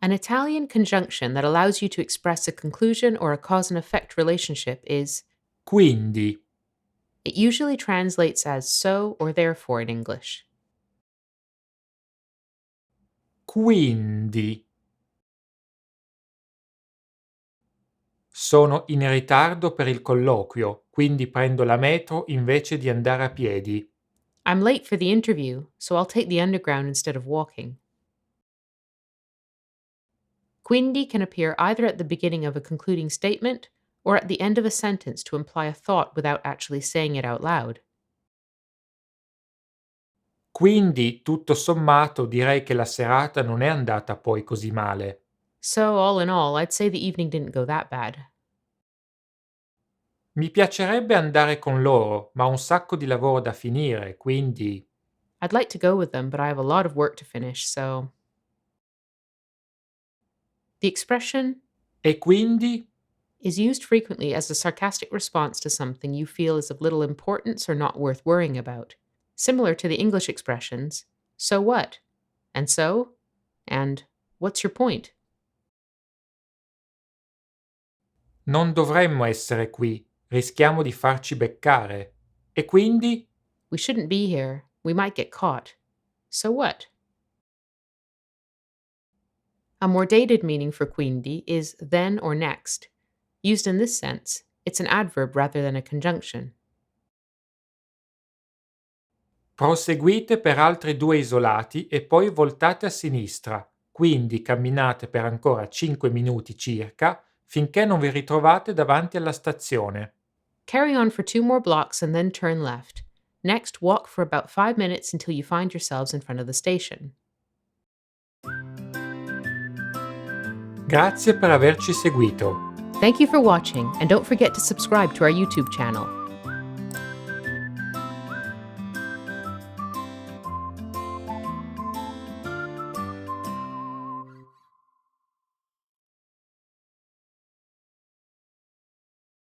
An Italian conjunction that allows you to express a conclusion or a cause and effect relationship is Quindi, it usually translates as so or therefore in English. quindi. Sono in ritardo per il colloquio, quindi prendo la metro invece di andare a piedi. I'm late for the interview, so I'll take the underground instead of walking. Quindi can appear either at the beginning of a concluding statement or at the end of a sentence to imply a thought without actually saying it out loud. Quindi, tutto sommato, direi che la serata non è andata poi così male. So, all in all, I'd say the evening didn't go that bad. Mi piacerebbe andare con loro, ma ho un sacco di lavoro da finire, quindi. I'd like to go with them, but I have a lot of work to finish, so. The expression E quindi? is used frequently as a sarcastic response to something you feel is of little importance or not worth worrying about, similar to the English expressions, so what? And so? And what's your point? Non dovremmo essere qui, rischiamo di farci beccare. E quindi? We shouldn't be here. We might get caught. So what? A more dated meaning for quindi is then or next. Used in this sense, it's an adverb rather than a conjunction. Proseguite per altri 2 isolati e poi voltate a sinistra, quindi camminate per ancora 5 minuti circa finché non vi ritrovate davanti alla stazione. Carry on for 2 more blocks and then turn left. Next, walk for about 5 minutes until you find yourselves in front of the station. Grazie per averci seguito. Thank you for watching, and don't forget to subscribe to our YouTube channel.